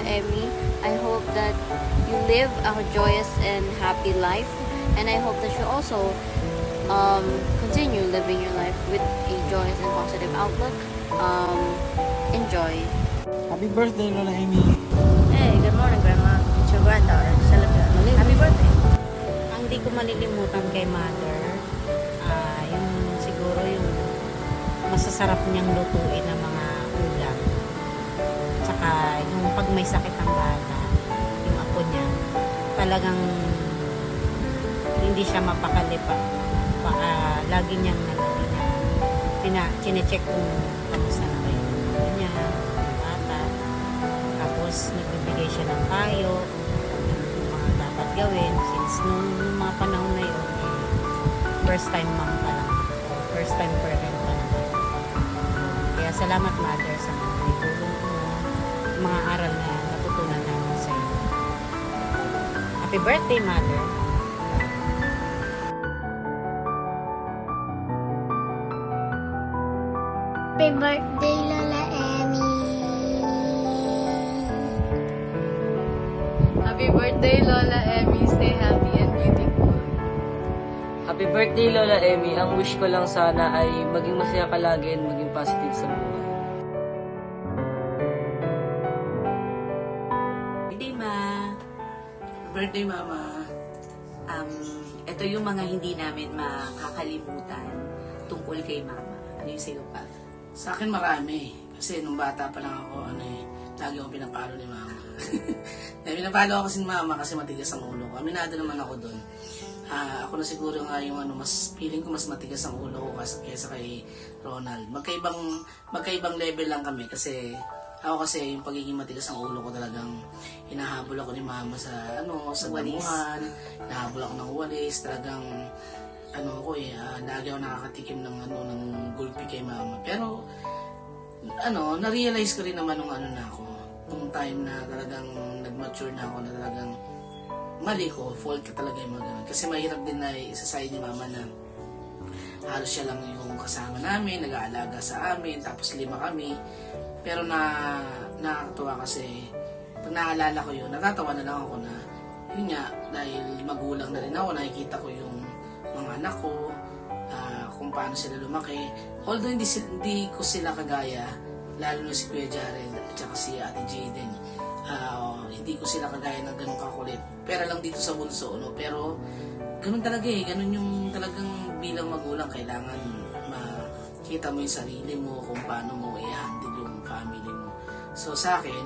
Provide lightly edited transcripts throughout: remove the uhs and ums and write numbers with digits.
Emmy. I hope that you live a joyous and happy life, and I hope that you also continue living your life with a joyous and positive outlook. Enjoy. Happy birthday, Lola Amy. Hey, good morning, Grandma. It's your granddaughter, Celebrate. Happy birthday. Ang di ko malilimutan kay Mother, yung siguro yung masasarap niyang lutuin ng mga ulam. Tsaka yung pag may sakit ang bata, yung apo niya, talagang hindi siya mapakali pa. Lagi niyang chinecheck kung kamusta na kayo niya, yung bata. Tapos nagbibigay siya ng payo yung mga dapat gawin since nung mga panahon na yun first time mom pa lang, first time parent pa lang. Kaya salamat, Mother, sa mga itulong mo, mga aral na natutunan namin sa iyo. Happy birthday, Mother. Happy birthday, Lola Emmy. Happy birthday, Lola Emmy. Stay healthy and beautiful. Happy birthday, Lola Emmy. Ang wish ko lang sana ay maging masaya ka lagi and maging positive sa buhay. Birthday, Ma. Birthday, Mama. Ito yung mga hindi namin makakalimutan tungkol kay Mama. Ano yung sa'yo, pa? Sa akin marami. Kasi nung bata pa lang ako, lagi akong pinapalo ni Mama. Pinapalo ako si Mama kasi matigas ang ulo ko. Aminado naman ako doon. Ako na siguro nga yung mas feeling ko mas matigas ang ulo ko kaysa kay Ronald. Magkaibang level lang kami kasi ako kasi yung pagiging matigas ang ulo ko talagang hinahabol ako ni Mama sa damuhan, hinahabol ako ng walis, talagang lagi ako nakakatikim ng gulpi kay Mama. Pero na-realize ko rin naman nung nung time na talagang nag-mature na ako na talagang mali ko, fault ka talaga yung mga ganun. Kasi mahirap din na isa-side ni Mama na halos siya lang yung kasama namin, nag-aalaga sa amin, tapos 5 kami. Pero nakakatuwa kasi pag naalala ko yun, natatawa na lang ako na yun nga, dahil magulang na rin ako, nakikita ko yung mga anak ko, kung paano sila lumaki. Although hindi ko sila kagaya, lalo na si Kuya Jared at saka si Ate Jaden, hindi ko sila kagaya ng ganun kakulit. Pero lang dito sa bunso, no? Pero ganun talaga ganun yung talagang bilang magulang, kailangan makita mo yung sarili mo, kung paano mo i-handle yung family mo. So sa akin,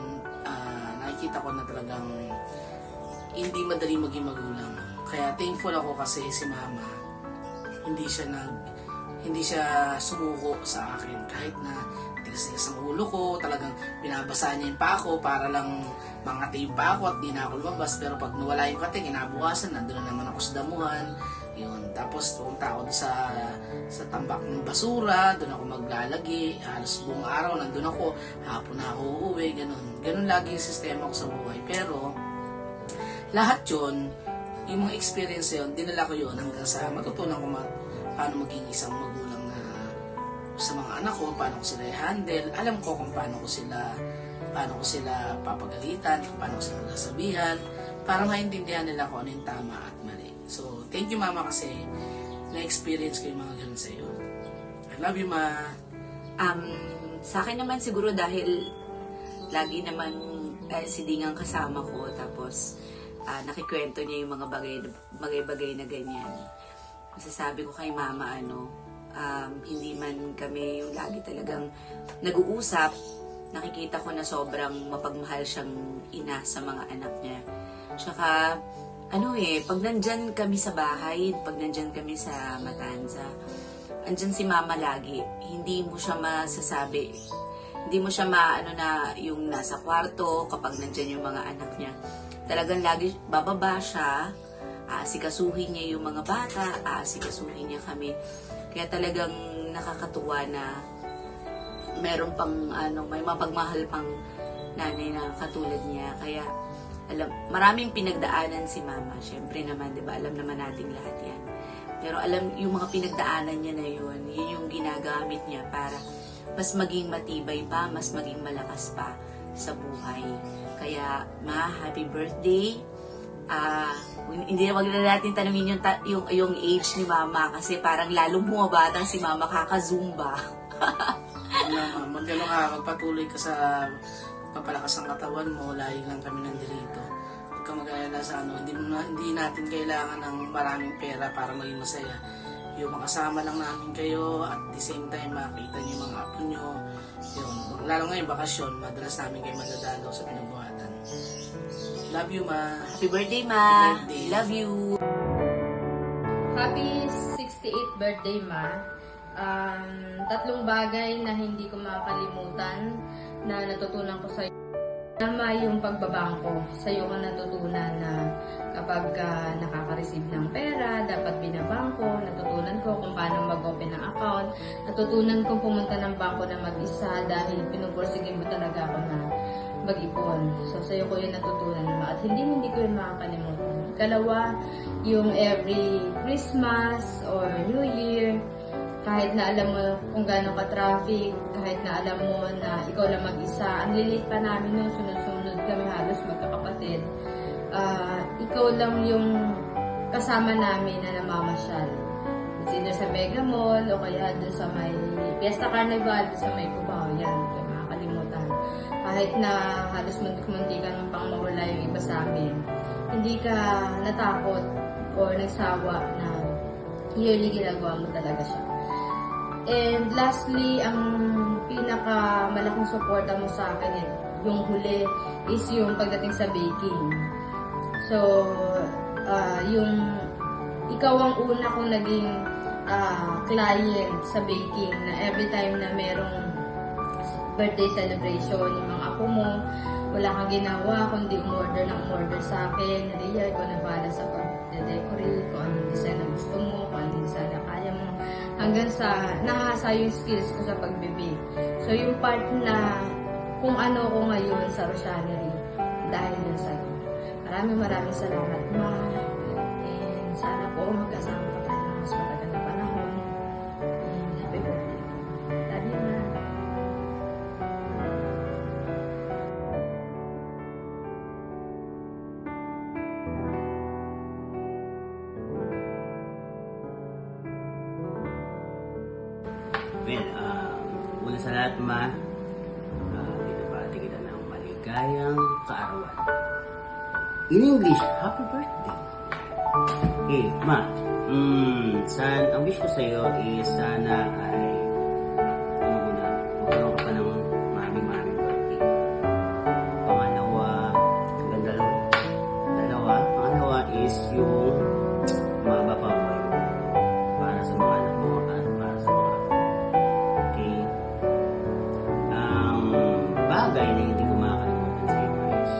nakikita ko na talagang hindi madali maging magulang. Kaya thankful ako kasi si Mama, hindi siya sumuko sa akin kahit na tigas-tigas ang ulo ko, talagang binabasa niya yung pa ako para lang mangati yung pa ako at di na ako lumabas. Pero pag nawala yung kating, inabukasan, nandun na naman ako sa damuhan. Yun. Tapos pumunta ako sa tambak ng basura, doon ako maglalagi, halos buong araw nandun ako, hapon na ako uuwi, ganun lagi yung sistema ko sa buhay. Pero lahat yun, yung mga experience yun, dinala ko yun hanggang sa matutunan ko paano maging isang magulang na sa mga anak ko, paano ko sila i-handle, alam ko kung paano ko sila papagalitan, kung paano ko sila magsasabihan, para maintindihan nila kung ano yung tama at mali. So, thank you, Mama, kasi na-experience ko yung mga ganun sa'yo. I love you, Ma. Sa akin naman siguro dahil lagi naman si Ding ang kasama ko, tapos nakikwento niya yung mga bagay-bagay na ganyan. Masasabi ko kay Mama, hindi man kami yung lagi talagang nag-uusap, nakikita ko na sobrang mapagmahal siyang ina sa mga anak niya. Tsaka, pag nandyan kami sa bahay, pag nandyan kami sa Matanza, andyan si Mama lagi. Hindi mo siya masasabi. Hindi mo siya na yung nasa kwarto kapag nandyan yung mga anak niya. Talagang lagi bababa siya, aasikasuhin niya yung mga bata, aasikasuhin niya kami. Kaya talagang nakakatuwa na meron pang may mapagmahal pang nanay na katulad niya. Kaya maraming pinagdaanan si Mama. Siyempre naman, 'di ba? Alam naman nating lahat 'yan. Pero alam yung mga pinagdaanan niya na yun yung ginagamit niya para mas maging matibay pa, mas maging malakas pa sa buhay. Kaya, Ma, happy birthday. Hindi wag na natin tanungin yung age ni Mama kasi parang lalong bumabata si Mama kaka-zumba. Magano ka, magpatuloy ka sa papalakas ng katawan mo, lagi lang kami nandito. Huwag kang mag-alala sa hindi natin kailangan ng maraming pera para maging masaya. Yung makasama lang namin kayo at the same time makita niyo yung mga apo nyo. Yun. Lalo ngayon bakasyon, madalas namin kayo madadalo sa pinabuhatan. Love you, Ma. Happy birthday, Ma. Happy birthday. Love you. Happy 68th birthday, Ma. Tatlong bagay na hindi ko makakalimutan na natutunan ko sa'yo. Tama yung pagbabangko. Sa'yo ko natutunan na kapag nakaka-receive ng pera, dapat binabangko. Natutunan ko kung paano mag-open ng account. Natutunan kong pumunta ng bangko na mag-isa dahil pinupursige mo talaga ako na mag-ipon. So, sa'yo ko yun natutunan at hindi ko yun makakalimutan. Kalawa, yung every Christmas or New Year, kahit na alam mo kung gaano ka-traffic, kahit na alam mo na ikaw lang mag-isa, ang lilit pa namin nung sunod-sunod kami halos magkakapatid. Ikaw lang yung kasama namin na namamasyal. It's either sa Mega Mall o kaya dun sa may Fiesta Carnival, dun sa may Cubao. Yan, hindi ko makakalimutan. Kahit na halos muntik-muntik ka ng pang mawala yung iba sa amin, hindi ka natakot or nagsawa na yearly ginagawa mo talaga siya. And lastly, ang pinakamalaking suporta mo sa akin, yung huli, is yung pagdating sa baking. So, yung ikaw ang una kong naging client sa baking na every time na merong birthday celebration, yung mga apo mo, wala kang ginawa kundi umorder sa akin. Ria, ikaw na bahala sa pag-decorate, kung anong design na gusto mo, kung anong design na kaya mo. Hanggang sa nahasa yung skills ko sa pagbibig. So, yung part na kung ano ko ngayon sa Roshanery, dahil yun sa'yo. Maraming salamat, Ma. And sana po magkasama pa tayo ng mas matagal na panahon. And happy birthday. Love you, Ma. Well, una sa lahat, Ma, binabati kita ng maligayang kaarawan. In English, happy birthday. Okay, Ma, ang wish ko sa'yo is sana ay, magkaroon ka pa ng maraming birthday. Pangalawa is yung mababa pa buhay mo para sa mga anak mo at para sa mga okay. Ang bagay na hindi ko makakalimutan sa iyo is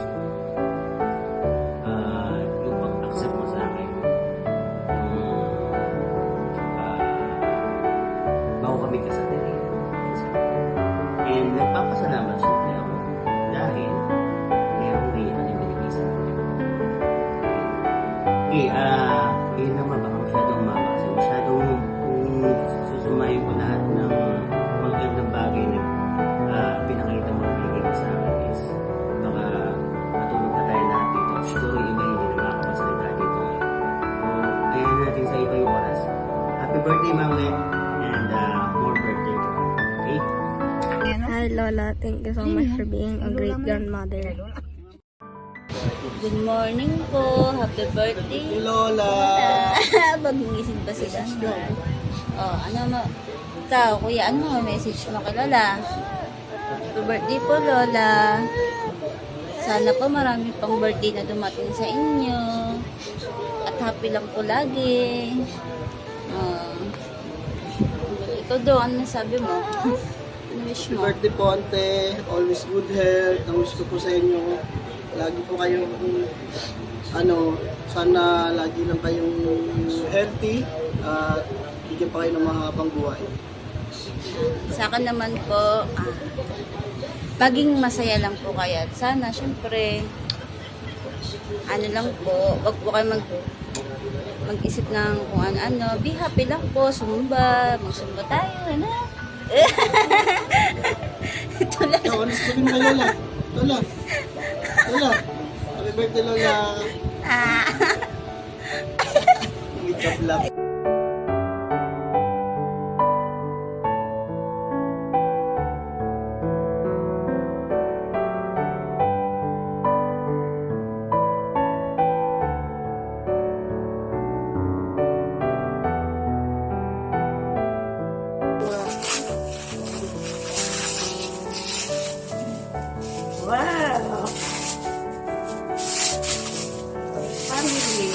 yung pag-accept mo sa akin bago kami kasatili. And nagpapasalamat siyempre ako dahil merong Rhea na binigay sa akin. Okay, yun naman baka masyadong umaba kasi masyadong susumayin ko lahat ng mga gandang bagay na pinakita mo binigay mo sa akin is baka matulog na tayo lahat dito. Siguro yung iba hindi na makakapasalita dito ngayon. So, ayan natin sa iba yung oras. Happy birthday, Manglet, and more birthday to come. Okay? Hi, Lola. Thank you so much for being a great grandmother. Good morning po. Happy birthday. Lola! Bagising pa sila. Ano mo? Ikaw, kuya, ano message mo kay Lola? Happy birthday po, Lola. Sana po marami pang birthday na dumating sa inyo. At happy lang po lagi. Ikaw daw, ano sabi mo? Ano wish mo? Birthday po, ante. Always good health. Ang wish ko po sa inyo, lagi po kayong sana lagi lang kayong healthy at bigyan pa kayo ng mahabang buhay. Sa akin naman po, maging masaya lang po kayo. At sana, syempre, lang po, wag po kayo mag-isip ng kung ano-ano. Be happy lang po, magsumba tayo, ano? Ito lang. Ikaw, ano sabihin mo kay Lola? Lola. Lola. Happy birthday, Lola. May chaplap. Wow! Family!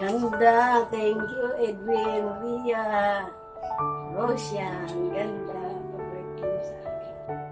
Ganda! Thank you, Edwin, Ria, Rosian. Ganda. Pa-birthday sa akin.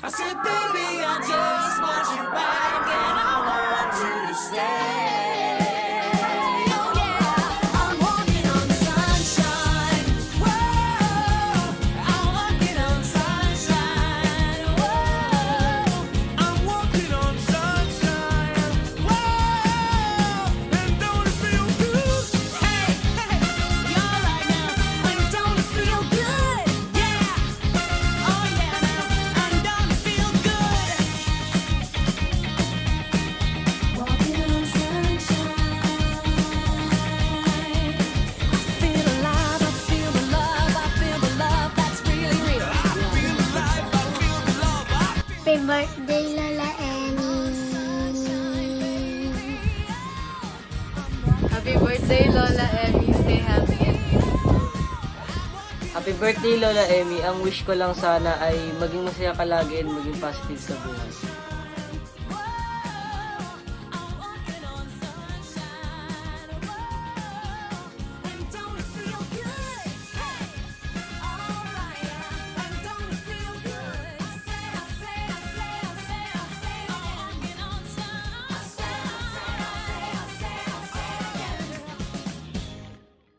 I said, baby, I just want you back and I want you to stay. Oh yeah, I'm walking on sunshine. Whoa, I'm walking on sunshine. Whoa, I'm walking on sunshine. Whoa, and don't it feel good? Hey, hey, you're right now. And don't it feel good? Yeah. Oh yeah, now. And don't it feel good? Walking on sunshine. I feel alive. I feel the love. I feel the love that's really real. I feel alive. I feel the love. Happy birthday, Lola Emmy. Happy birthday, Lola Emmy. Stay happy and Happy birthday, Lola Emmy. Ang wish ko lang sana ay maging masaya ka lagi and maging positive sa buhay.